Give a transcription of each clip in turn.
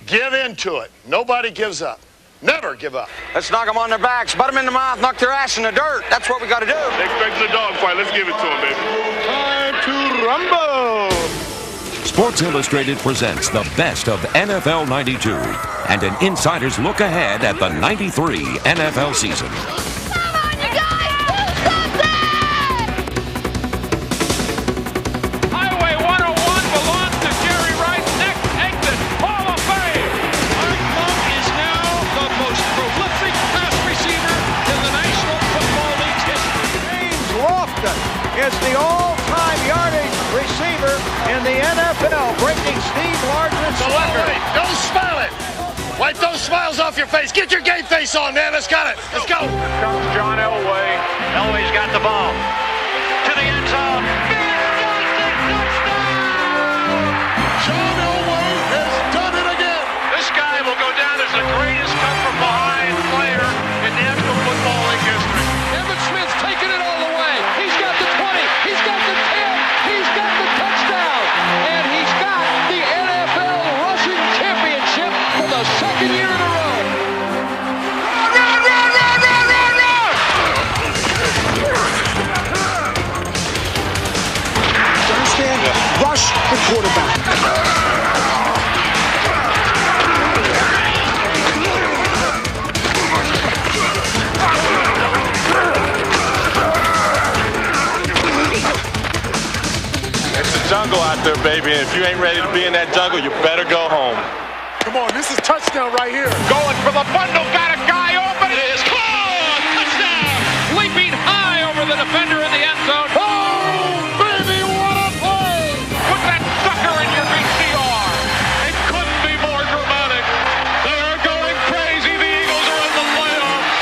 Give into it. Nobody gives up. Never give up. Let's knock them on their backs, butt them in the mouth, knock their ass in the dirt. That's what we got to do. They expect the dog fight. Let's give it to them, baby. Time to rumble. Sports Illustrated presents the best of NFL 92 and an insider's look ahead at the 93 NFL season. Come on, you guys! Do something! Highway 101 belongs to Jerry Rice. Next exit, Hall of Fame. Art Monk is now the most prolific pass receiver in the National Football League's history. James Lofton is the all-time yardage receiver in the NFL, breaking Steve Largen's record. Don't smile it. Wipe those smiles off your face. Get your game face on, man. Let's got it. Let's go. Here comes John Elway. Elway's got the ball. To the end zone. John Elway has done it again. This guy will go down as the greatest come-from-behind player in National Football League history. Emmitt Smith's taking it all the way. He's got the 20. He's got the 10. He's got the touchdown. And he's got the NFL rushing championship for the second year in a row. Understand? Rush the quarterback. It's the jungle out there, baby. And if you ain't ready to be in that jungle, you better go home. Come on, this is touchdown right here. Going for the bundle, got a guy open. It is caught. Touchdown. Leaping high over the defender in the end zone. Oh, baby, what a play. Put that sucker in your VCR. It couldn't be more dramatic. They are going crazy. The Eagles are in the playoffs.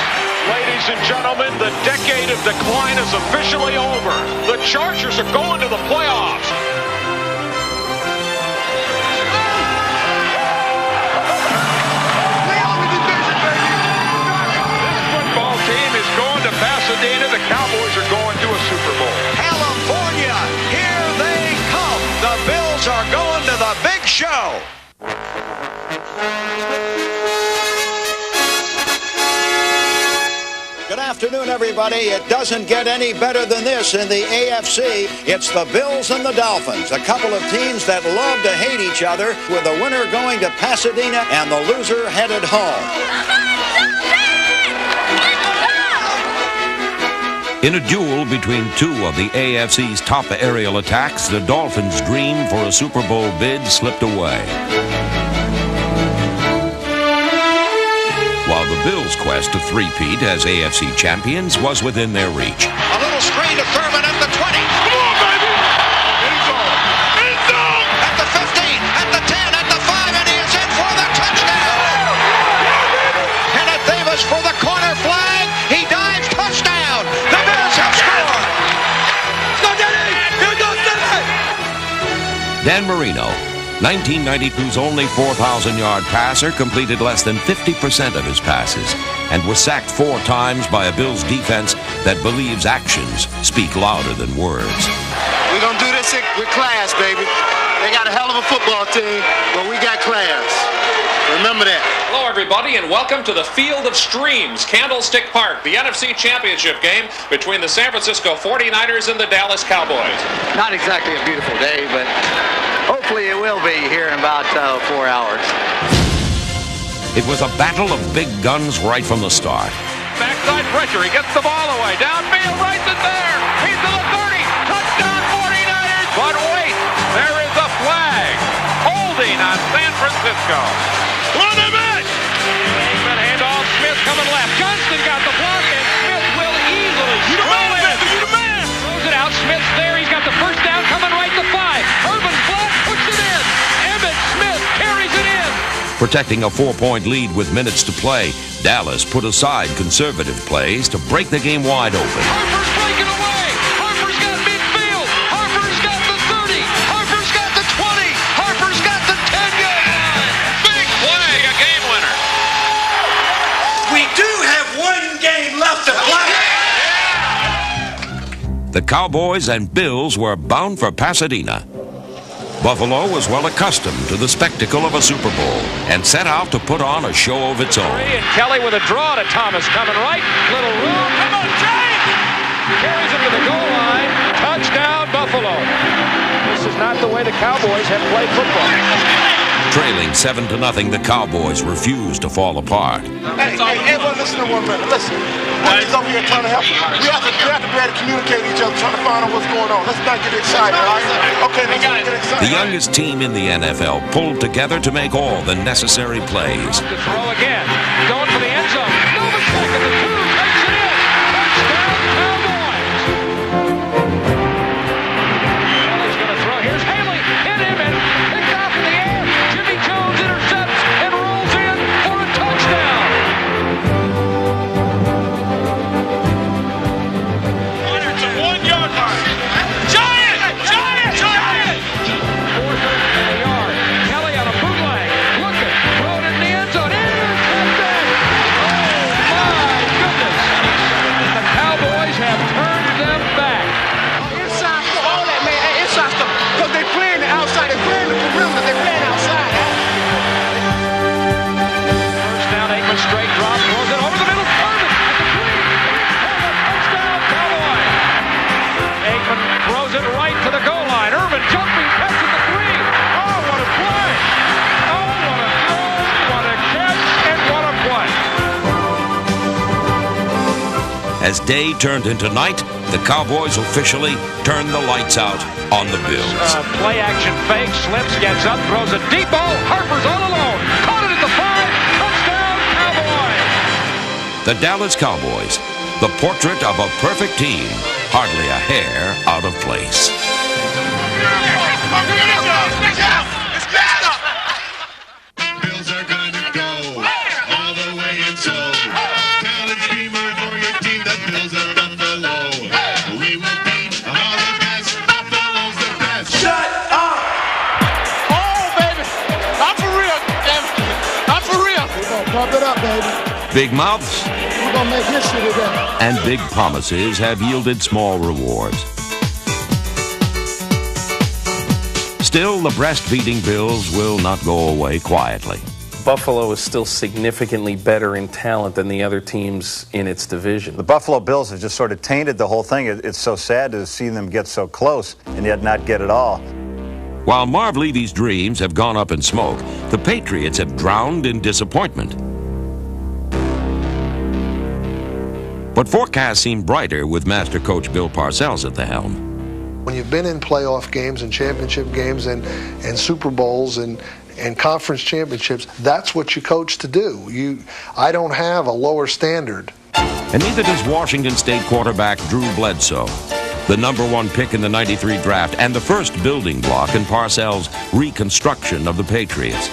Ladies and gentlemen, the decade of decline is officially over. The Chargers are going to the playoffs. This football team is going to Pasadena. The Cowboys are going to a Super Bowl. California, here they come. The Bills are going to the big show. Good afternoon, everybody. It doesn't get any better than this in the AFC. It's the Bills and the Dolphins, a couple of teams that love to hate each other, with the winner going to Pasadena and the loser headed home. In a duel between two of the AFC's top aerial attacks, the Dolphins' dream for a Super Bowl bid slipped away, while the Bills' quest to three-peat as AFC champions was within their reach. A little screen to Thurman at the 20. Come on, baby. End zone. End zone. At the 15, at the 10, at the 5, and he is in for the touchdown. Kenneth Davis for the corner flag. He dives, touchdown. The Bills have scored. Dan Marino, 1992's only 4,000-yard passer, completed less than 50% of his passes and was sacked 4 times by a Bills defense that believes actions speak louder than words. We're going to do this with class, baby. They got a hell of a football team, but we got class. Remember that. Hello, everybody, and welcome to the Field of Streams, Candlestick Park, the NFC Championship game between the San Francisco 49ers and the Dallas Cowboys. Not exactly a beautiful day, but hopefully it will be here in about 4 hours. It was a battle of big guns right from the start. Backside pressure. He gets the ball away. Downfield, right to there. He's to the 30. Touchdown 49ers. But wait, there is a flag. Holding on San Francisco. Run him in. Kingman handoff. Smith coming left. Johnston got the block, and Smith will easily roll in. You the man. Throws it out. Smith's there. He's got the first down coming right to 5. Urban flat puts it in. Emmitt Smith carries it in. Protecting a 4-point lead with minutes to play, Dallas put aside conservative plays to break the game wide open. Harper's breaking away. Harper's got midfield. Harper's got the 30. Harper's got the 20. Harper's got the 10-yard line. Big play, a game winner. We do have one game left to play. The Cowboys and Bills were bound for Pasadena. Buffalo was well accustomed to the spectacle of a Super Bowl and set out to put on a show of its own. And Kelly with a draw to Thomas coming right. Little room. Come on, James! Carries him to the goal line. Touchdown, Buffalo. This is not the way the Cowboys have played football. Trailing 7-0, the Cowboys refused to fall apart. Hey, everyone listen to one minute. Listen. He's over here trying to help us. We have to be able to communicate with each other, trying to find out what's going on. Let's not get excited, all right? Okay, let's not get excited. The youngest team in the NFL pulled together to make all the necessary plays. To throw again. Going for the end zone. Novacek at the 2. Takes it in. Touchdown, Cowboys. Kelly's going to throw. Here's Haley. Hit him and picked off in the air. Jimmy Jones intercepts and rolls in for a touchdown. It's a 1-yard line. Giant! Giant! Giant! 4th in the yard. Kelly on a bootleg. Looking. Thrown in the end zone. Intercepted! Oh, my goodness. The Cowboys have turned them back. Inside stuff, all that, man. Hey, inside stuff. Because they playing the outside. They playing the perimeter. They playing outside. First down, Aikman straight drop. Throws it over the middle. Herman at the 3. Touchdown, Cowboy. Aikman throws it right to the goal line. Irvin jumping, catching the 3. Oh, what a play. Oh, what a throw, what a catch, and what a play. As day turned into night, the Cowboys officially turned the lights out on the Bills. Play action fake, slips, gets up, throws a deep ball. Harper's all alone. Caught it at the 5. Touchdown, Cowboy. The Dallas Cowboys, the portrait of a perfect team, hardly a hair out of place. Bills are gonna go all the way and so. College dreamer for your team, the Bills of Buffalo. We will beat all the best. Buffalo's the best. Shut up! Oh, baby. I'm for real. I'm for real. We're going to pump it up, baby. Big mouths We're going to make history today. and big promises have yielded small rewards. Still, the breast-feeding Bills will not go away quietly. Buffalo is still significantly better in talent than the other teams in its division. The Buffalo Bills have just sort of tainted the whole thing. It's so sad to see them get so close and yet not get it all. While Marv Levy's dreams have gone up in smoke, the Patriots have drowned in disappointment. But forecasts seem brighter with Master Coach Bill Parcells at the helm. When you've been in playoff games and championship games and Super Bowls and conference championships, that's what you coach to do. I don't have a lower standard. And neither does Washington State quarterback Drew Bledsoe, the #1 pick in the '93 draft and the first building block in Parcells' reconstruction of the Patriots.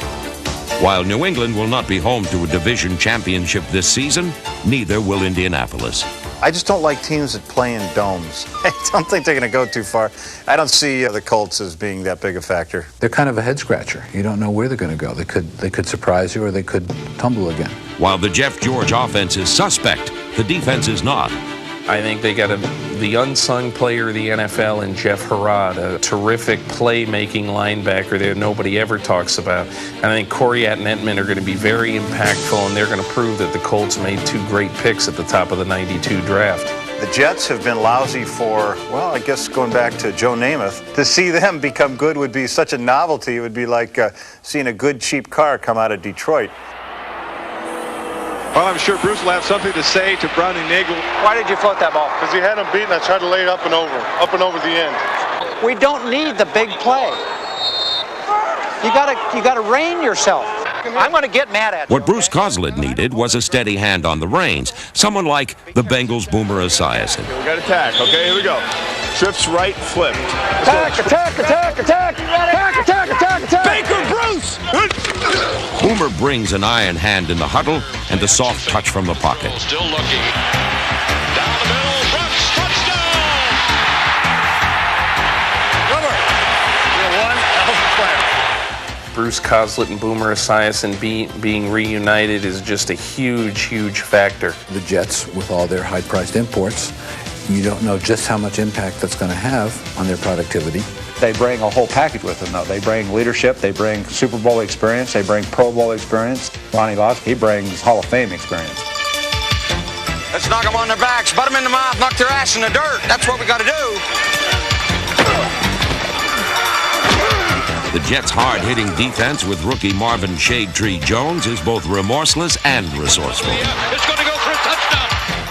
While New England will not be home to a division championship this season, neither will Indianapolis. I just don't like teams that play in domes. I don't think they're going to go too far. I don't see the Colts as being that big a factor. They're kind of a head scratcher. You don't know where they're going to go. They could surprise you or they could tumble again. While the Jeff George offense is suspect, the defense is not. I think they got the unsung player of the NFL in Jeff Herrod, a terrific playmaking linebacker that nobody ever talks about. And I think Coriat and Entman are going to be very impactful, and they're going to prove that the Colts made 2 great picks at the top of the '92 draft. The Jets have been lousy for, well, I guess going back to Joe Namath. To see them become good would be such a novelty. It would be like seeing a good, cheap car come out of Detroit. Well, I'm sure Bruce will have something to say to Browning Nagel. Why did you float that ball? Because he had him beaten. I tried to lay it up and over the end. We don't need the big play. You gotta rein yourself. I'm going to get mad at you. What Bruce Coslett needed was a steady hand on the reins, someone like the Bengals' Boomer Esiason. We got attack. Okay, here we go. Trips right, flip. Attack, attack, attack, attack, attack, attack, attack, attack. Baker Bruce! Boomer brings an iron hand in the huddle and a soft touch from the pocket. Still looking. Down the middle. Brooks. Touchdown! Boomer. You're one hell of a player. Bruce Coslett and Boomer Esiason being reunited is just a huge, huge factor. The Jets, with all their high-priced imports, you don't know just how much impact that's going to have on their productivity. They bring a whole package with them, though. They bring leadership, they bring Super Bowl experience, they bring Pro Bowl experience. Ronnie Lott, he brings Hall of Fame experience. Let's knock them on their backs, butt them in the mouth, knock their ass in the dirt. That's what we got to do. The Jets' hard-hitting defense with rookie Marvin Shade Tree Jones is both remorseless and resourceful. It's going to go for a touchdown.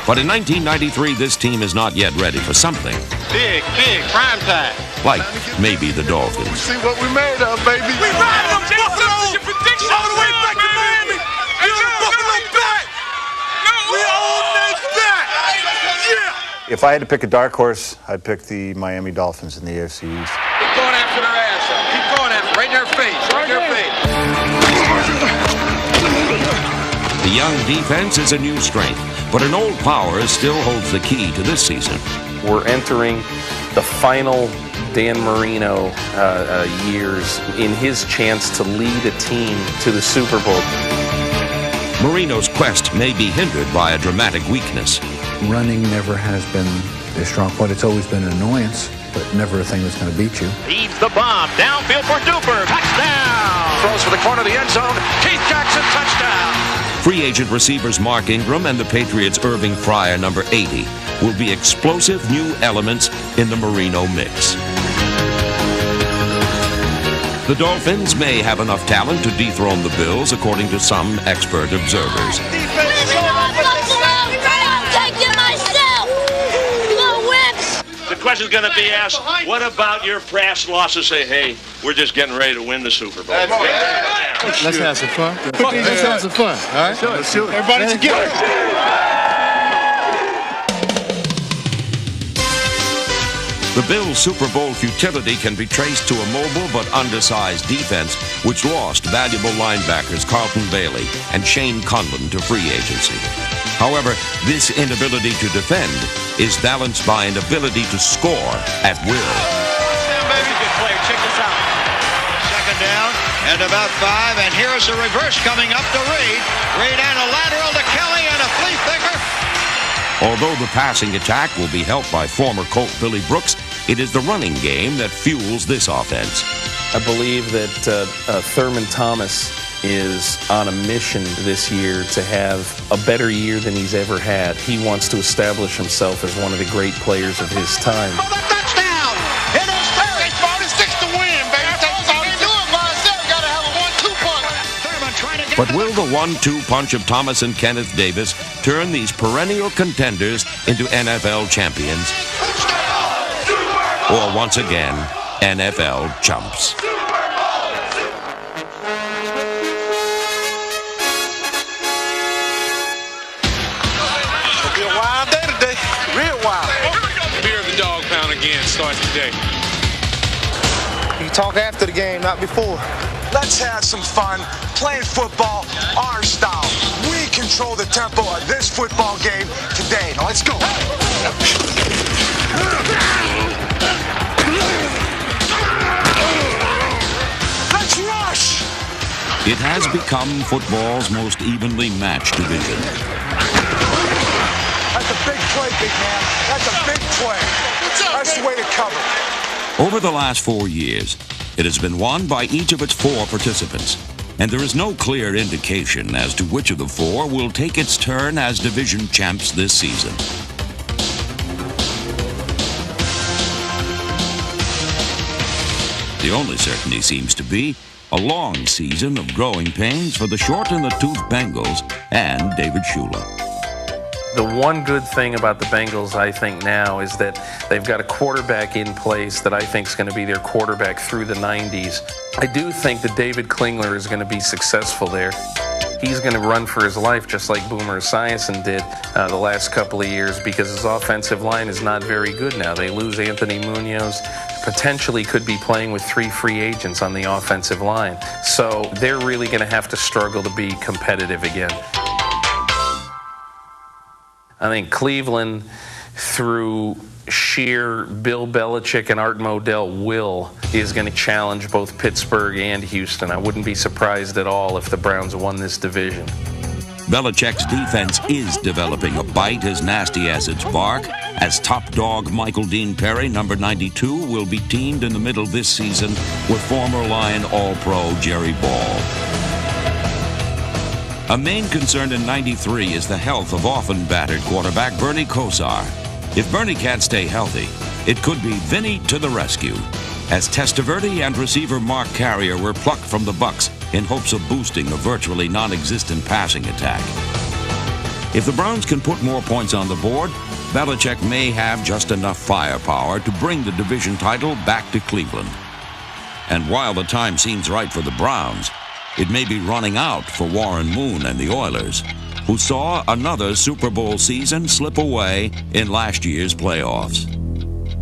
But in 1993, this team is not yet ready for something. Big, prime time. Like maybe the Dolphins. See what we made of, baby. We riding them Buffalo your prediction all the way back to Miami. You're the Buffalo back. We own this back. Yeah. If I had to pick a dark horse, I'd pick the Miami Dolphins in the AFC East. Keep going after their ass. Keep going after right in their face. Right in their face. The young defense is a new strength, but an old power still holds the key to this season. We're entering the final Dan Marino years in his chance to lead a team to the Super Bowl. Marino's quest may be hindered by a dramatic weakness. Running never has been their strong point. It's always been an annoyance, but never a thing that's going to beat you. Heaves the bomb. Downfield for Duper. Touchdown. Throws for the corner of the end zone. Keith Jackson, touchdown. Free agent receivers Mark Ingram and the Patriots' Irving Fryer, number 80, will be explosive new elements in the Marino mix. The Dolphins may have enough talent to dethrone the Bills, according to some expert observers. The question's going to be asked, what about your past losses? Say, hey, we're just getting ready to win the Super Bowl. Let's have some fun. Let's have some fun. All right? Let's do it. Everybody together. The Bills' Super Bowl futility can be traced to a mobile but undersized defense, which lost valuable linebackers Carlton Bailey and Shane Conlon to free agency. However, this inability to defend is balanced by an ability to score at will. Good play. Check this out. Second down and about 5, and here is a reverse coming up to Reed. Reed and a lateral to Kelly and a flea flicker. Although the passing attack will be helped by former Colt Billy Brooks, it is the running game that fuels this offense. I believe that Thurman Thomas is on a mission this year to have a better year than he's ever had. He wants to establish himself as one of the great players of his time. For the touchdown! It is 46 to win, baby. That's all you do it by yourself. You gotta have a 1-2 punch. Thurman trying to get But will the 1-2 punch of Thomas and Kenneth Davis turn these perennial contenders into NFL champions? Or once again, NFL chumps? It'll be a wild day today. Real wild. Fear of the dog pound again starts today. You talk after the game, not before. Let's have some fun playing football our style. We control the tempo of this football game today. Now let's go. Let's rush. It has become football's most evenly matched division. That's a big play, big man. That's a big play. That's the way to cover. Over the last 4 years, it has been won by each of its 4 participants, and there is no clear indication as to which of the 4 will take its turn as division champs this season. The only certainty seems to be a long season of growing pains for the short and the toothed Bengals and David Shula. The one good thing about the Bengals, I think, now is that they've got a quarterback in place that I think is going to be their quarterback through the 90s. I do think that David Klingler is going to be successful there. He's going to run for his life just like Boomer Esiason did the last couple of years because his offensive line is not very good now. They lose Anthony Munoz, potentially could be playing with 3 free agents on the offensive line. So they're really going to have to struggle to be competitive again. I think Cleveland, through sheer Bill Belichick and Art Modell will, is going to challenge both Pittsburgh and Houston. I wouldn't be surprised at all if the Browns won this division. Belichick's defense is developing a bite as nasty as its bark, as top dog Michael Dean Perry, number 92, will be teamed in the middle this season with former Lion All-Pro Jerry Ball. A main concern in 93 is the health of often battered quarterback Bernie Kosar. If Bernie can't stay healthy, it could be Vinny to the rescue, as Testaverde and receiver Mark Carrier were plucked from the Bucs in hopes of boosting a virtually non-existent passing attack. If the Browns can put more points on the board, Belichick may have just enough firepower to bring the division title back to Cleveland. And while the time seems right for the Browns, it may be running out for Warren Moon and the Oilers, who saw another Super Bowl season slip away in last year's playoffs.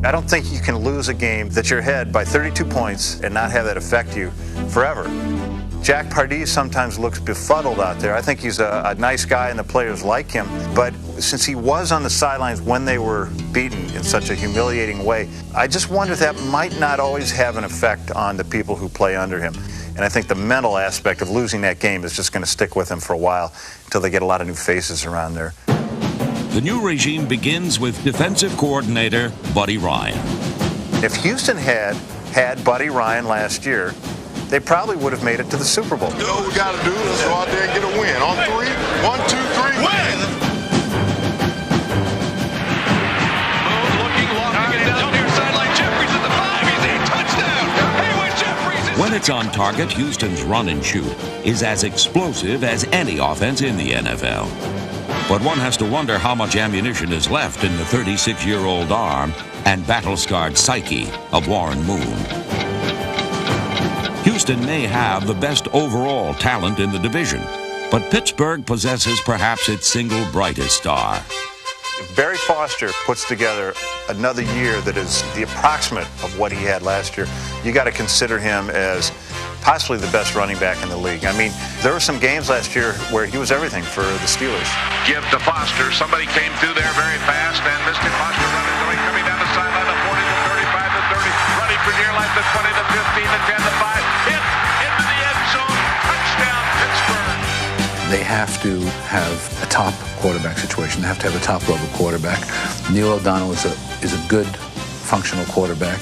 I don't think you can lose a game that you're ahead by 32 points and not have that affect you forever. Jack Pardee sometimes looks befuddled out there. I think he's a nice guy and the players like him, but since he was on the sidelines when they were beaten in such a humiliating way, I just wonder if that might not always have an effect on the people who play under him. And I think the mental aspect of losing that game is just going to stick with him for a while until they get a lot of new faces around there. The new regime begins with defensive coordinator Buddy Ryan. If Houston had Buddy Ryan last year, they probably would have made it to the Super Bowl. You know what we got to do? Let's go out there and get a win. On three. 1, 2, 3, win! Looking long to get down near sideline. Jeffries at the 5. He's in. Touchdown. Haywood Jeffries. When it's on target, Houston's run and shoot is as explosive as any offense in the NFL. But one has to wonder how much ammunition is left in the 36-year-old arm and battle-scarred psyche of Warren Moon. Houston may have the best overall talent in the division, but Pittsburgh possesses perhaps its single brightest star. If Barry Foster puts together another year that is the approximate of what he had last year, you got to consider him as possibly the best running back in the league. I mean, there were some games last year where he was everything for the Steelers. Give to Foster. Somebody came through there very fast and missed it. Foster running the way, coming down the sideline of 40 to 35 to 30, running for near line to 20 to 15 to 10 to 5. Hit into the end zone. Touchdown, Pittsburgh. They have to have a top quarterback situation. They have to have a top-level quarterback. Neil O'Donnell is a good, functional quarterback.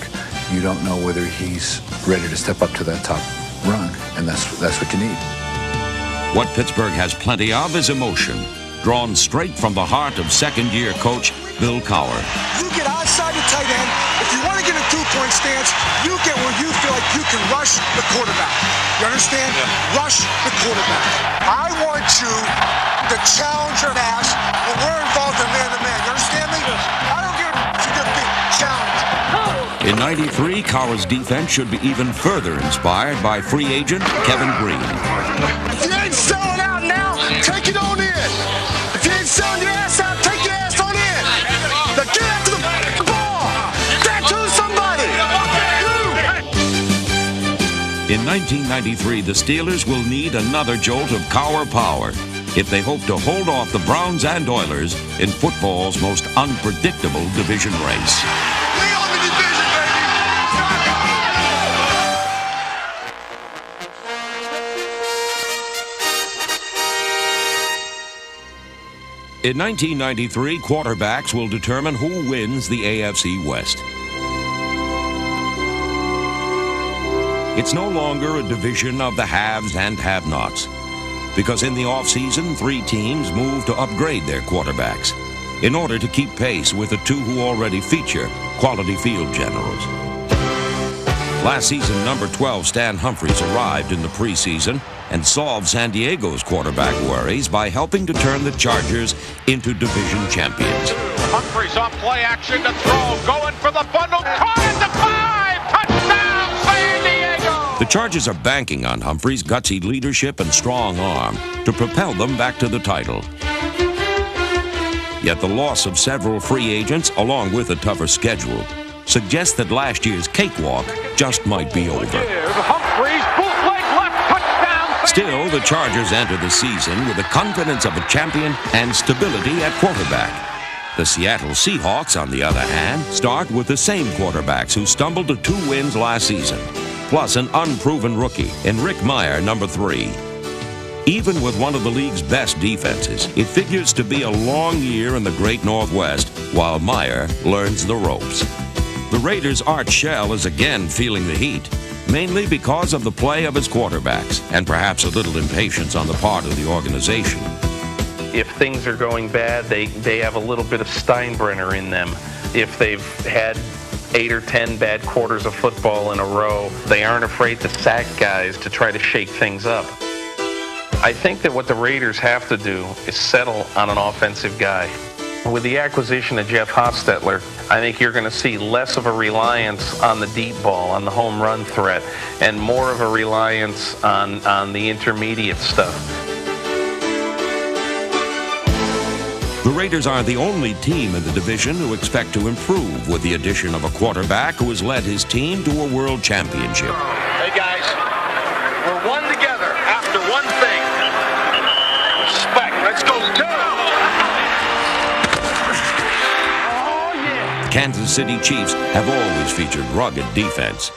You don't know whether he's ready to step up to that top rung, and that's what you need. What Pittsburgh has plenty of is emotion, drawn straight from the heart of second-year coach Bill Cowher. You get outside the tight end. If you want to get a two-point stance, you get where you feel like you can rush the quarterback. You understand? Yeah. Rush the quarterback. I want you to challenge and ask when we're involved in man-to-man. You understand me? I don't give a good thing. Challenge. In 93, Cowher's defense should be even further inspired by free agent Kevin Green. If you ain't selling out now, take it on in. If you ain't selling your ass out, take your ass on in. Now get after the ball. Get to somebody. In 1993, the Steelers will need another jolt of Cowher power if they hope to hold off the Browns and Oilers in football's most unpredictable division race. In 1993, quarterbacks will determine who wins the AFC West. It's no longer a division of the haves and have-nots, because in the offseason, 3 teams moved to upgrade their quarterbacks in order to keep pace with the 2 who already feature quality field generals. Last season, number 12 Stan Humphries arrived in the preseason and solved San Diego's quarterback worries by helping to turn the Chargers into division champions. Humphries on play action to throw, going for the bundle, caught at the 5, touchdown San Diego! The Chargers are banking on Humphries' gutsy leadership and strong arm to propel them back to the title. Yet the loss of several free agents, along with a tougher schedule, suggests that last year's cakewalk just might be over. Humphries, bootleg left, touchdown! Still, the Chargers enter the season with the confidence of a champion and stability at quarterback. The Seattle Seahawks, on the other hand, start with the same quarterbacks who stumbled to 2 wins last season, plus an unproven rookie in Rick Meyer, number 3. Even with one of the league's best defenses, it figures to be a long year in the Great Northwest while Meyer learns the ropes. The Raiders' Art Shell is again feeling the heat, mainly because of the play of his quarterbacks and perhaps a little impatience on the part of the organization. If things are going bad, they have a little bit of Steinbrenner in them. If they've had 8 or 10 bad quarters of football in a row, they aren't afraid to sack guys to try to shake things up. I think that what the Raiders have to do is settle on an offensive guy. With the acquisition of Jeff Hostetler, I think you're going to see less of a reliance on the deep ball, on the home run threat, and more of a reliance on the intermediate stuff. The Raiders are the only team in the division who expect to improve with the addition of a quarterback who has led his team to a world championship. Hey guys, we're one together after one thing. Respect. Let's go. The Kansas City Chiefs have always featured rugged defense.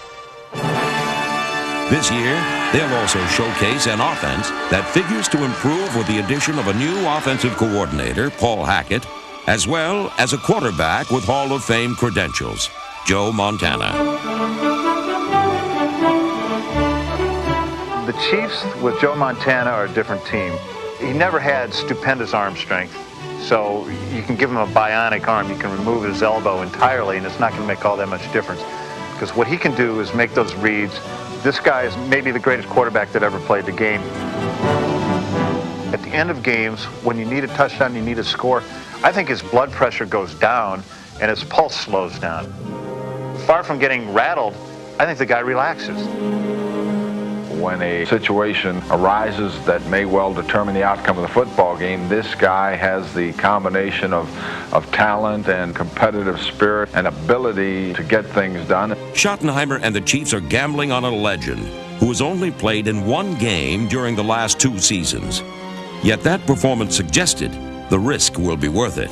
This year, they'll also showcase an offense that figures to improve with the addition of a new offensive coordinator, Paul Hackett, as well as a quarterback with Hall of Fame credentials, Joe Montana. The Chiefs with Joe Montana are a different team. He never had stupendous arm strength, so you can give him a bionic arm. You can remove his elbow entirely, and it's not going to make all that much difference. Because what he can do is make those reads. This guy is maybe the greatest quarterback that ever played the game. At the end of games, when you need a touchdown, you need a score, I think his blood pressure goes down and his pulse slows down. Far from getting rattled, I think the guy relaxes. When a situation arises that may well determine the outcome of the football game, this guy has the combination of talent and competitive spirit and ability to get things done. Schottenheimer and the Chiefs are gambling on a legend who has only played in one game during the last 2 seasons. Yet that performance suggested the risk will be worth it.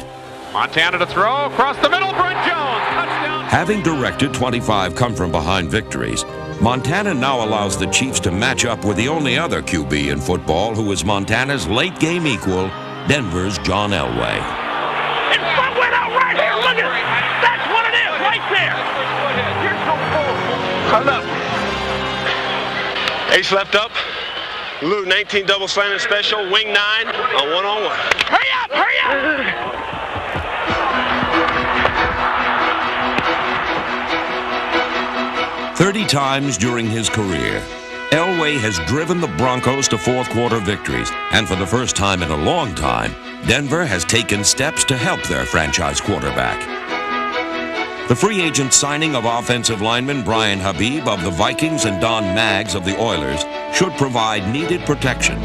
Montana to throw across the middle. Brent Jones, touchdown. Having directed 25 come-from-behind victories, Montana now allows the Chiefs to match up with the only other QB in football who is Montana's late-game equal, Denver's John Elway. His foot went out right here. Look at it. That's what it is right there. You're so full. Hold up. Ace left up. Luke 19 double slamming special. Wing 9 on one-on-one. Hurry up. Hurry up. 30 times during his career, Elway has driven the Broncos to fourth-quarter victories, and for the first time in a long time, Denver has taken steps to help their franchise quarterback. The free agent signing of offensive lineman Brian Habib of the Vikings and Don Maggs of the Oilers should provide needed protection,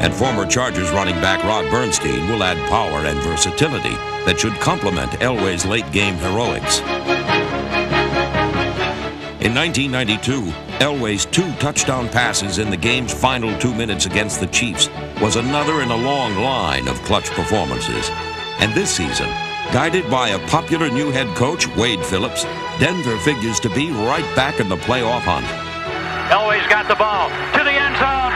and former Chargers running back Rod Bernstein will add power and versatility that should complement Elway's late-game heroics. In 1992, Elway's 2 touchdown passes in the game's final 2 minutes against the Chiefs was another in a long line of clutch performances. And this season, guided by a popular new head coach, Wade Phillips, Denver figures to be right back in the playoff hunt. Elway's got the ball to the end zone.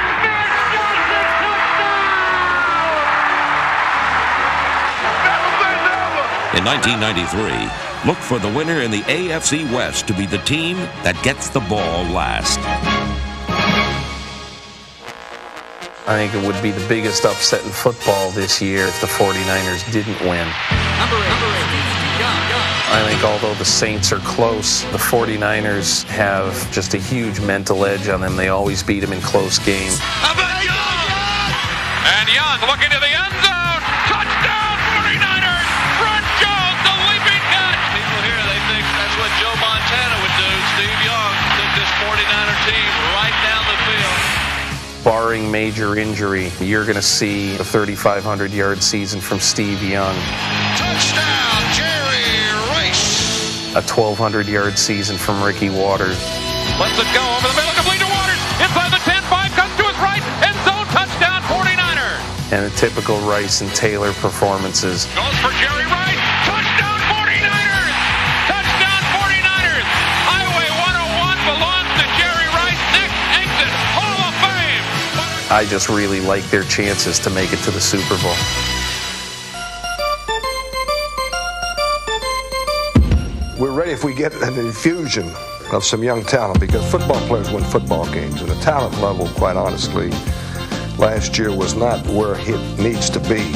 In 1993, look for the winner in the AFC West to be the team that gets the ball last. I think it would be the biggest upset in football this year if the 49ers didn't win. Number 8, I think although the Saints are close, the 49ers have just a huge mental edge on them. They always beat them in close games. And Young looking to the end zone. Touchdown 49ers. Brent Jones, the leaping catch. People here, they think that's what Joe Montana would do. Steve Young took this 49er team right down the field. Barring major injury, you're going to see a 3,500-yard season from Steve Young. Touchdown, Jerry Rice. A 1,200-yard season from Ricky Waters. Lets it go over the middle, complete to Waters. Inside the 10, 5 comes to his right. End zone, touchdown 49ers. And the typical Rice and Taylor performances. Goes for Jerry Rice. Touchdown 49ers. Touchdown 49ers. Highway 101 belongs to Jerry Rice. Next exit, Hall of Fame. I just really like their chances to make it to the Super Bowl. We're ready if we get an infusion of some young talent, because football players win football games, and the talent level, quite honestly, last year was not where it needs to be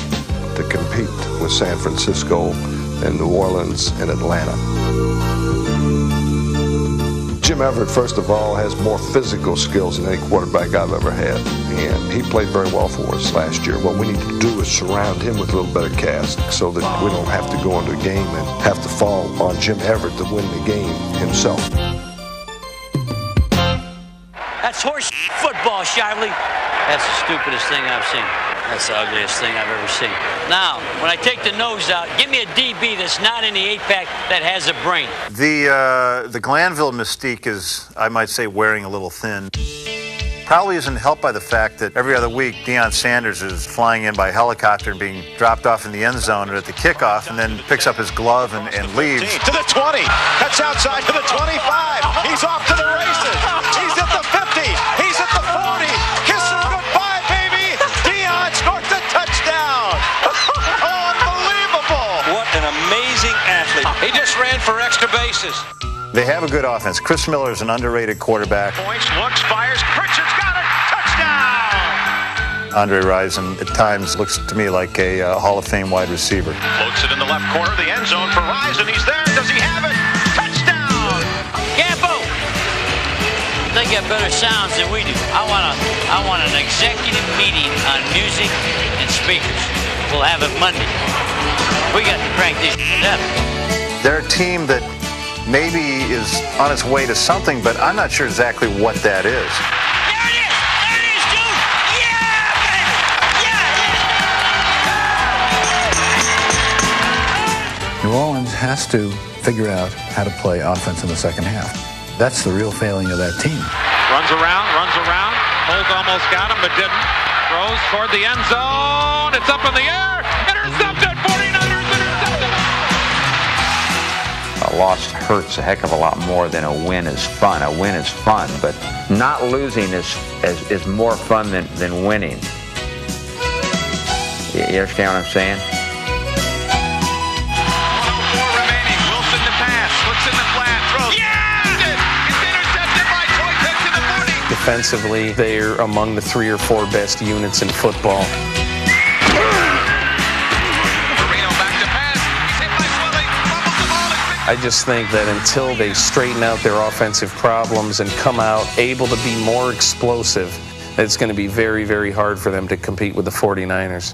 to compete with San Francisco and New Orleans and Atlanta. Jim Everett, first of all, has more physical skills than any quarterback I've ever had, and he played very well for us last year. What we need to do is surround him with a little better cast so that we don't have to go into a game and have to fall on Jim Everett to win the game himself. That's horse football, Shively. That's the stupidest thing I've seen. That's the ugliest thing I've ever seen. Now, when I take the nose out, give me a DB that's not in the 8-pack that has a brain. The Glanville mystique is, I might say, wearing a little thin. Probably isn't helped by the fact that every other week Deion Sanders is flying in by helicopter and being dropped off in the end zone at the kickoff, and then picks up his glove and leaves. To the 20, cuts outside to the 25. He's off to the races. He's at the 50. He's at the 40. Kiss him goodbye, baby. Deion scores a touchdown. Unbelievable. What an amazing athlete. He just ran for extra bases. They have a good offense. Chris Miller is an underrated quarterback. Points, looks, fires. Pritchard's got it. Touchdown. Andre Rison at times looks to me like a Hall of Fame wide receiver. Floats it in the left corner of the end zone for Rison. He's there. Does he have it? Touchdown. Gambo! They get better sounds than we do. I want an executive meeting on music and speakers. We'll have it Monday. We got to crank this up. They're a team that maybe is on its way to something, but I'm not sure exactly what that is. There it is! There it is, dude! Yeah, baby! Yeah! New Orleans has to figure out how to play offense in the second half. That's the real failing of that team. Runs around. Holt almost got him, but didn't. Throws toward the end zone. It's up in the air. Intercepted! 49ers intercepted! A loss hurts a heck of a lot more than a win is fun. A win is fun, but not losing is more fun than winning. You understand what I'm saying? 104 remaining. Wilson to pass. Looks in the flat. Throws. Yeah! It's intercepted by Toytek to the 40. Defensively, they're among the 3 or 4 best units in football. I just think that until they straighten out their offensive problems and come out able to be more explosive, it's going to be very, very hard for them to compete with the 49ers.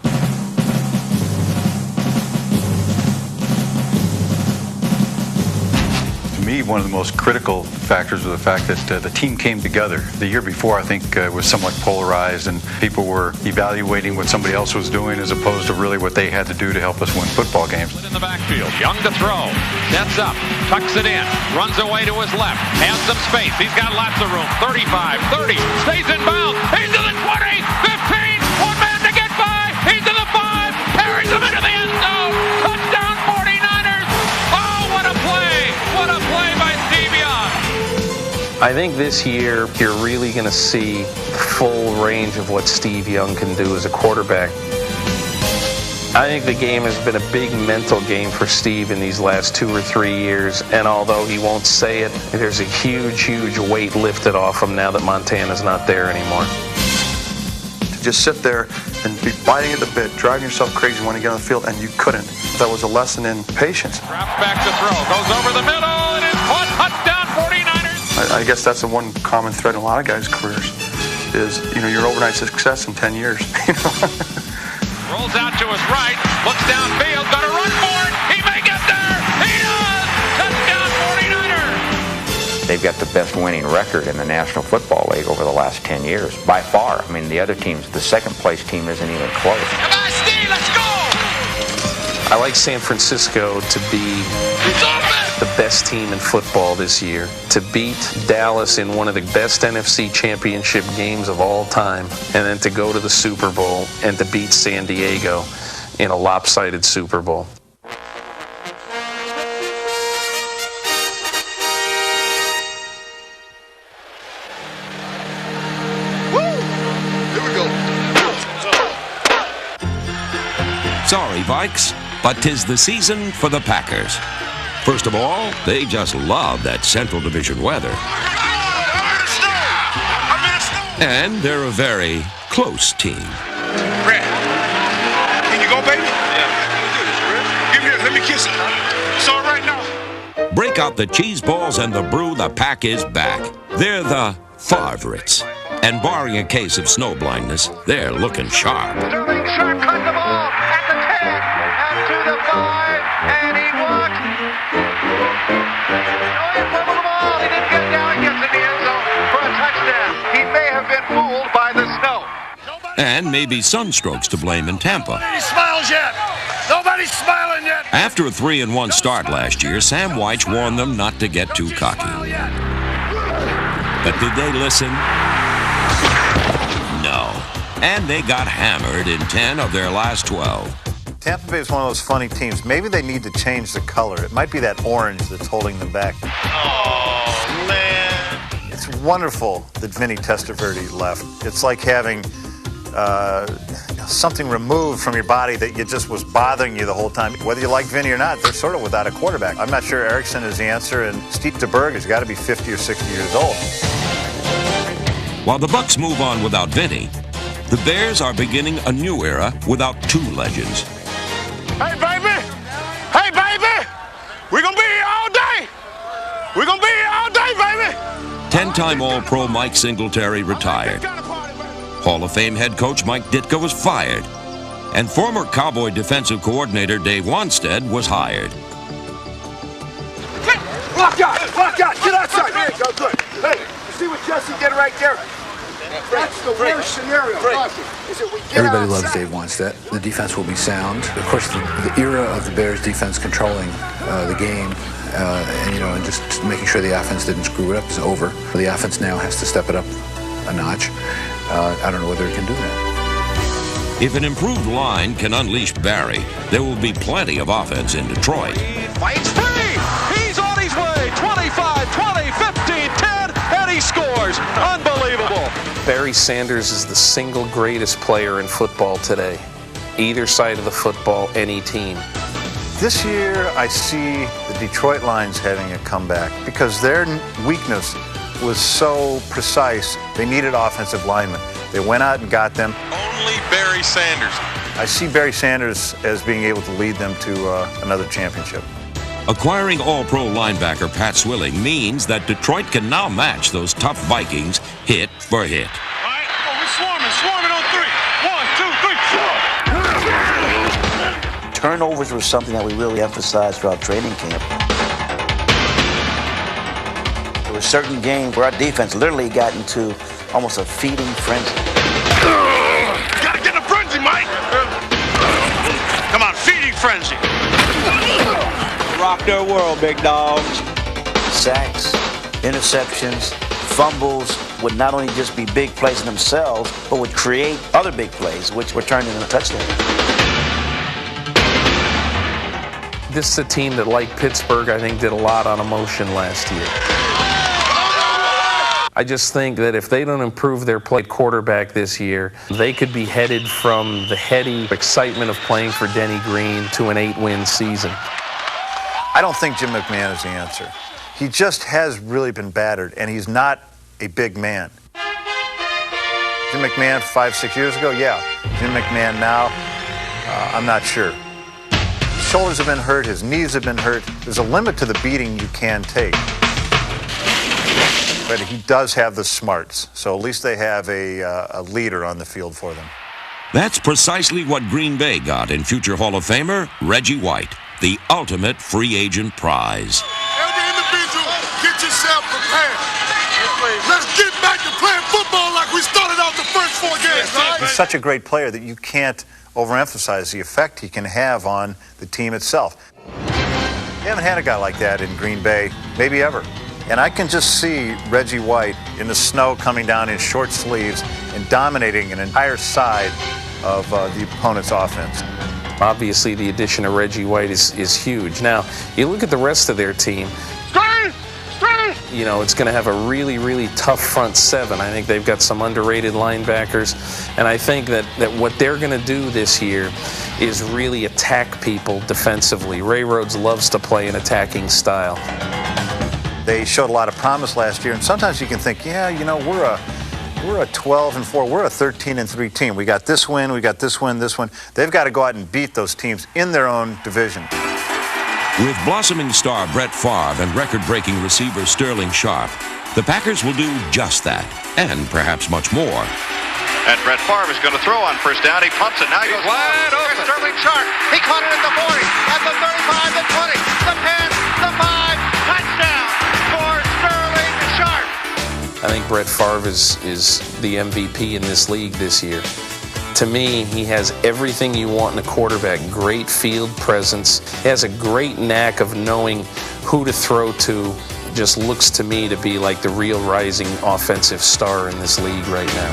To me, one of the most critical factors was the fact that the team came together. The year before, I think, was somewhat polarized, and people were evaluating what somebody else was doing as opposed to really what they had to do to help us win football games. In the backfield, Young to throw, sets up, tucks it in, runs away to his left, has some space. He's got lots of room. 35, 30, stays in bounds. He's to the 20, 15, one man to get by. He's to the 5, carries him into the end zone. Touchdown 49ers. Oh, what a play. What a play by Steve Young. I think this year you're really going to see full range of what Steve Young can do as a quarterback. I think the game has been a big mental game for Steve in these last 2 or 3 years, and although he won't say it, there's a huge, huge weight lifted off him now that Montana's not there anymore. To just sit there and be biting at the bit, driving yourself crazy when you get on the field, and you couldn't. That was a lesson in patience. Drops back to throw, goes over the middle, it is caught, touchdown 49ers. I guess that's the one common thread in a lot of guys' careers is, your overnight success in 10 years. Rolls out to his right, looks downfield, gonna run for it. He may get there. He does. Touchdown 49ers. They've got the best winning record in the National Football League over the last 10 years, by far. I mean, the other teams, the second place team isn't even close. Come on, Steve, let's go. I like San Francisco to be the best team in football this year, to beat Dallas in one of the best NFC championship games of all time, and then to go to the Super Bowl and to beat San Diego in a lopsided Super Bowl. Woo! Here we go. Sorry, Vikes, but 'tis the season for the Packers. First of all, they just love that Central Division weather. And they're a very close team. Brad, can you go, baby? Yeah. Give me, let me kiss it. It's all right now. Break out the cheese balls and the brew, the Pack is back. They're the favorites. And barring a case of snow blindness, they're looking sharp. Sterling Sharp cut the ball at the 10 and to the 5, and he walked. No, he fumbled the ball. He didn't get down. Gets in the end zone for a touchdown. He may have been fooled by the snow. And maybe sunstrokes to blame in Tampa. Nobody smiles yet. Nobody's smiling yet. After a 3-1 start last year, Sam Wyche warned them not to get too cocky. But did they listen? No. And they got hammered in 10 of their last 12. Tampa Bay is one of those funny teams. Maybe they need to change the color. It might be that orange that's holding them back. Oh, man. It's wonderful that Vinny Testaverde left. It's like having something removed from your body that just was bothering you the whole time. Whether you like Vinny or not, they're sort of without a quarterback. I'm not sure Erickson is the answer, and Steve DeBerg has got to be 50 or 60 years old. While the Bucs move on without Vinny, the Bears are beginning a new era without two legends. Hey, baby! Hey, baby! We're going to be here all day! We're going to be here all day, baby! 10-time All-Pro Mike Singletary retired. Hall of Fame head coach Mike Ditka was fired. And former Cowboy defensive coordinator Dave Wanstead was hired. Lock out! Lock out! Get outside! There you go, good. Hey, you see what Jesse did right there? That's the worst scenario. Is it we get Everybody outside. loves Dave Wanstead. The defense will be sound. Of course, the era of the Bears defense controlling the game and just making sure the offense didn't screw it up is over. The offense now has to step it up a notch. I don't know whether it can do that. If an improved line can unleash Barry, there will be plenty of offense in Detroit. Fights free. He's on his way. 25, 20, 15, 10, and he scores. Unbelievable. Barry Sanders is the single greatest player in football today. Either side of the football, any team. This year, I see the Detroit Lions having a comeback because their weakness was so precise. They needed offensive linemen. They went out and got them. Only Barry Sanders. I see Barry Sanders as being able to lead them to another championship. Acquiring All-Pro linebacker Pat Swilling means that Detroit can now match those tough Vikings hit for hit. All right, we're swarming on 3. 1, 2, 3. Turnovers were something that we really emphasized throughout training camp. There were certain games where our defense literally got into almost a feeding frenzy. Gotta get in a frenzy, Mike. Come on, feeding frenzy. Rock their world, big dogs. Sacks, interceptions, fumbles would not only just be big plays in themselves, but would create other big plays, which were turned into touchdowns. This is a team that, like Pittsburgh, I think did a lot on emotion last year. I just think that if they don't improve their play quarterback this year, they could be headed from the heady excitement of playing for Denny Green to an 8-win season. I don't think Jim McMahon is the answer. He just has really been battered, and he's not a big man. Jim McMahon 5-6 years ago, yeah. Jim McMahon now, I'm not sure. His shoulders have been hurt, his knees have been hurt. There's a limit to the beating you can take. But he does have the smarts, so at least they have a leader on the field for them. That's precisely what Green Bay got in future Hall of Famer Reggie White, the ultimate free agent prize. Every individual, get yourself prepared. Let's get back to playing football like we started out the first 4 games, right? He's such a great player that you can't overemphasize the effect he can have on the team itself. You haven't had a guy like that in Green Bay, maybe ever. And I can just see Reggie White in the snow coming down in short sleeves and dominating an entire side of the opponent's offense. Obviously, the addition of Reggie White is huge. Now, you look at the rest of their team. you know, it's going to have a really, really tough front seven. I think they've got some underrated linebackers, and I think that what they're going to do this year is really attack people defensively. Ray Rhodes loves to play an attacking style. They showed a lot of promise last year, and sometimes you can think, yeah, you know, we're a 12-4, we're a 13-3 team. We got this win, we got this win, this one. They've got to go out and beat those teams in their own division. With blossoming star Brett Favre and record-breaking receiver Sterling Sharp, the Packers will do just that, and perhaps much more. And Brett Favre is going to throw on first down. He pumps it. Now he goes wide open. Sterling Sharp. He caught it at the 40, at the 35, the 20, the 10, the 5. Touchdown for Sterling Sharp. I think Brett Favre is the MVP in this league this year. To me, he has everything you want in a quarterback. Great field presence. He has a great knack of knowing who to throw to. Just looks to me to be like the real rising offensive star in this league right now.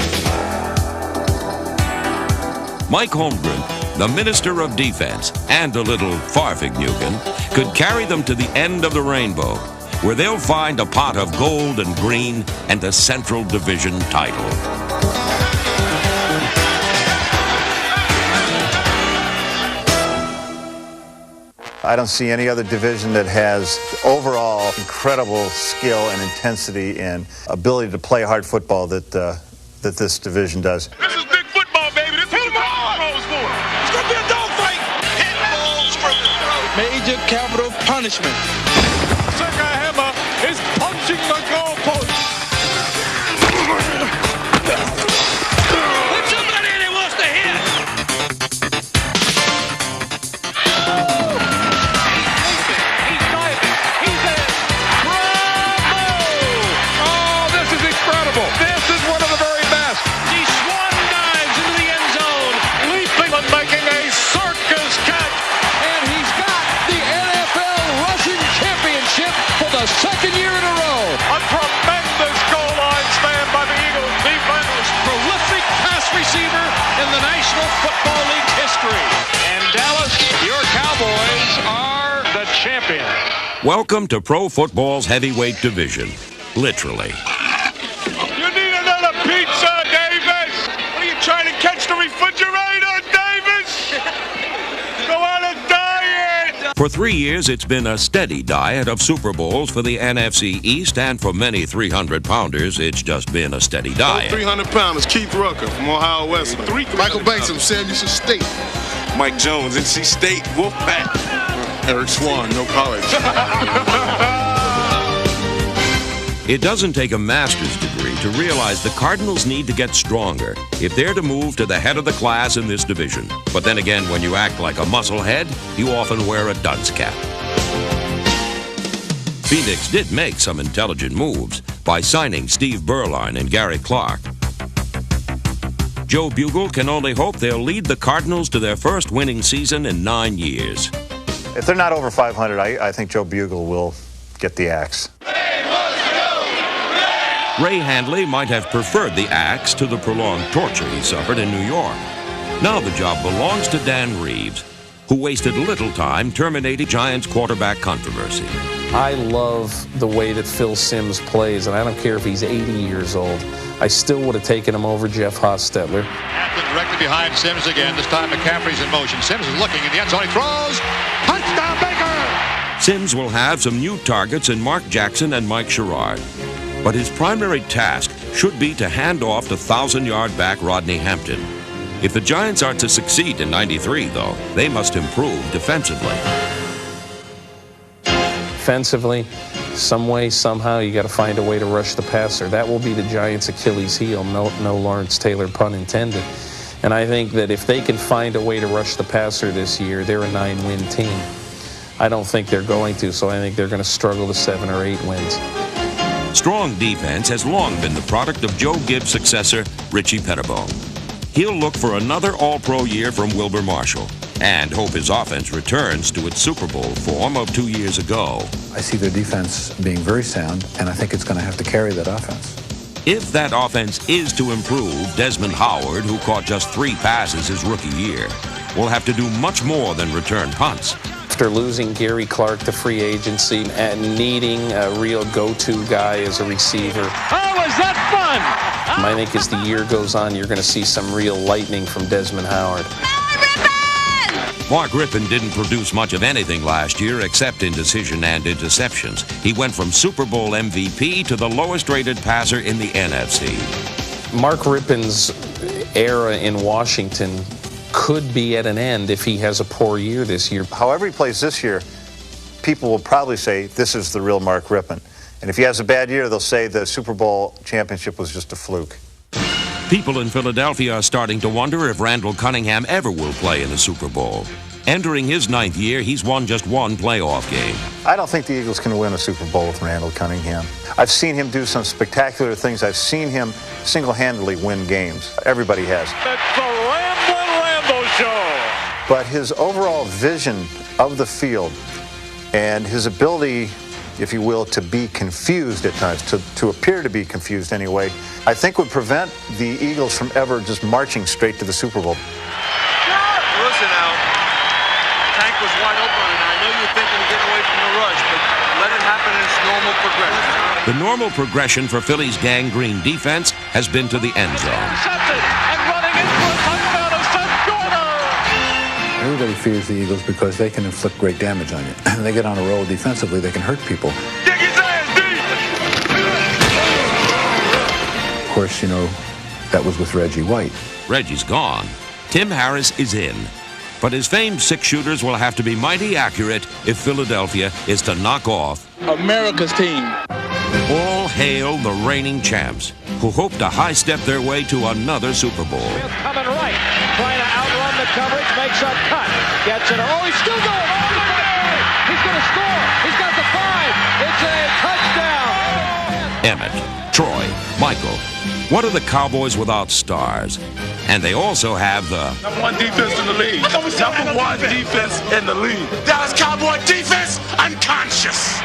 Mike Holmgren, the Minister of Defense, and a little Farfignugan, could carry them to the end of the rainbow, where they'll find a pot of gold and green and a Central Division title. I don't see any other division that has overall incredible skill and intensity and ability to play hard football that this division does. This is big football, baby. This is what the Rose for. It's going to be a dogfight. Hit balls from the throat. Major capital punishment. Hammer is punching the goalpost. Put somebody in that wants to hit. He's diving. He's in. Bravo! Oh, this is incredible. This is one of the very best. He swan dives into the end zone, leaping and making a circus catch. And he's got the NFL rushing championship for the second year in a row. A tremendous goal line stand by the Eagles defense. Prolific pass receiver in the National Football League history. And Dallas, your Cowboys are the champion. Welcome to pro football's heavyweight division, literally. You need another pizza, Davis. What are you trying to catch the refrigerator, Davis? Go on a diet. For 3 years, it's been a steady diet of Super Bowls for the NFC East, and for many 300-pounders, it's just been a steady diet. 300-pounders, Keith Rucker from Ohio West. Michael Banks from Sam Houston State. Mike Jones, NC State, Wolfpack. Eric Swan, no college. It doesn't take a master's degree to realize the Cardinals need to get stronger if they're to move to the head of the class in this division. But then again, when you act like a musclehead, you often wear a dunce cap. Phoenix did make some intelligent moves by signing Steve Berline and Gary Clark. Joe Bugle can only hope they'll lead the Cardinals to their first winning season in 9 years. If they're not over 500, I think Joe Bugle will get the axe. Ray Handley might have preferred the axe to the prolonged torture he suffered in New York. Now the job belongs to Dan Reeves, who wasted little time terminating Giants quarterback controversy. I love the way that Phil Simms plays, and I don't care if he's 80 years old. I still would have taken him over Jeff Hostetler. Hampton directly behind Simms again. This time McCaffrey's in motion. Simms is looking in the end zone. He throws. Touchdown, Baker! Simms will have some new targets in Mark Jackson and Mike Sherrard. But his primary task should be to hand off the 1,000-yard back Rodney Hampton. If the Giants are to succeed in '93, though, they must improve defensively. Defensively, some way, somehow, you got to find a way to rush the passer. That will be the Giants' Achilles heel, no Lawrence Taylor pun intended. And I think that if they can find a way to rush the passer this year, they're a 9-win team. I don't think they're going to, so I think they're going to struggle to 7 or 8 wins. Strong defense has long been the product of Joe Gibbs' successor, Richie Pettibone. He'll look for another All-Pro year from Wilber Marshall and hope his offense returns to its Super Bowl form of 2 years ago. I see their defense being very sound, and I think it's going to have to carry that offense. If that offense is to improve, Desmond Howard, who caught just 3 passes his rookie year, will have to do much more than return punts. After losing Gary Clark to free agency and needing a real go-to guy as a receiver. Oh, was that fun? I think as the year goes on, you're going to see some real lightning from Desmond Howard. Mark Rypien didn't produce much of anything last year except indecision and interceptions. He went from Super Bowl MVP to the lowest-rated passer in the NFC. Mark Rypien's era in Washington could be at an end if he has a poor year this year. However he plays this year, people will probably say this is the real Mark Rypien. And if he has a bad year, they'll say the Super Bowl championship was just a fluke. People in Philadelphia are starting to wonder if Randall Cunningham ever will play in the Super Bowl. Entering his 9th year, he's won just one playoff game. I don't think the Eagles can win a Super Bowl with Randall Cunningham. I've seen him do some spectacular things. I've seen him single-handedly win games. Everybody has. It's the Rambo Show. But his overall vision of the field and his ability, if you will, to be confused at times, to appear to be confused anyway, I think would prevent the Eagles from ever just marching straight to the Super Bowl. Listen now, Tank was wide open, and I know you're thinking of getting away from the rush, but let it happen in its normal progression. The normal progression for Philly's gangrene defense has been to the end zone. Everybody fears the Eagles because they can inflict great damage on you. They get on a roll defensively, they can hurt people. Of course, you know, that was with Reggie White. Reggie's gone. Tim Harris is in. But his famed six-shooters will have to be mighty accurate if Philadelphia is to knock off America's team. All hail the reigning champs, who hope to high-step their way to another Super Bowl. Coming right, trying to outrun the coverage, makes a cut, gets it. Oh, he's still going. Oh, he's going to score. He's got the 5. It's a touchdown. Emmett, Troy, Michael. What are the Cowboys without stars? And they also have the #1 defense in the league. #1 defense in the league. Dallas Cowboy defense unconscious.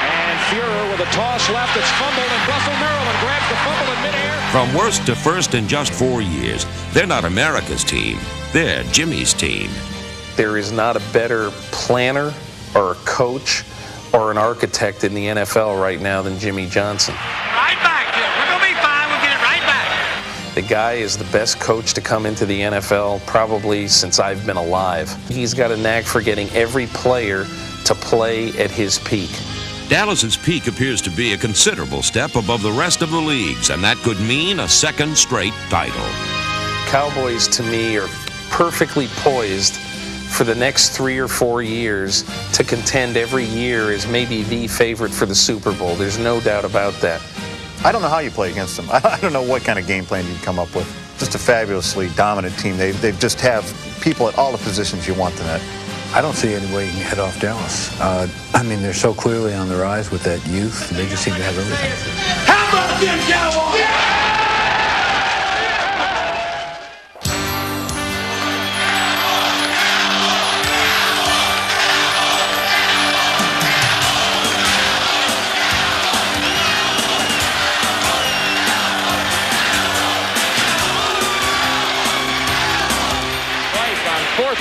And Fuhrer with a toss left. It's fumbled, and Russell Maryland grabs the fumble in midair. From worst to first in just 4 years. They're not America's team. They're Jimmy's team. There is not a better planner or a coach or an architect in the NFL right now than Jimmy Johnson. Right back here. We're going to be fine. We'll get it right back. The guy is the best coach to come into the NFL probably since I've been alive. He's got a knack for getting every player to play at his peak. Dallas's peak appears to be a considerable step above the rest of the leagues, and that could mean a second straight title. Cowboys, to me, are perfectly poised for the next 3 or 4 years to contend every year as maybe the favorite for the Super Bowl. There's no doubt about that. I don't know how you play against them. I don't know what kind of game plan you come up with. Just a fabulously dominant team. They just have people at all the positions you want them at. I don't see any way you can head off Dallas. I mean, they're so clearly on the rise with that youth. They just seem to have everything. How about them Cowboys?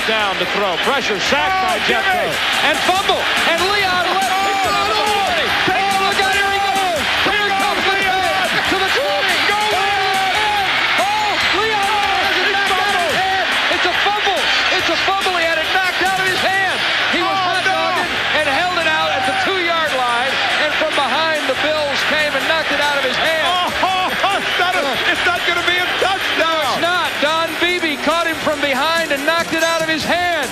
Down to throw. Pressure sacked by Jeffco. And fumble. And Leon Webb picks it out of the 40. Take a look out. Here he goes. Here comes Leon to the 20. Oh, Leon Webb has it knocked out of his hand. It's a fumble. It's a fumble. He had it knocked out of his hand. He was hot dogging and held it out at the 2-yard line. And from behind, the Bills came and knocked it out of his hand. It's not going to be a touchdown. No, it's not. Don Beebe caught him from behind and knocked it out of his hand.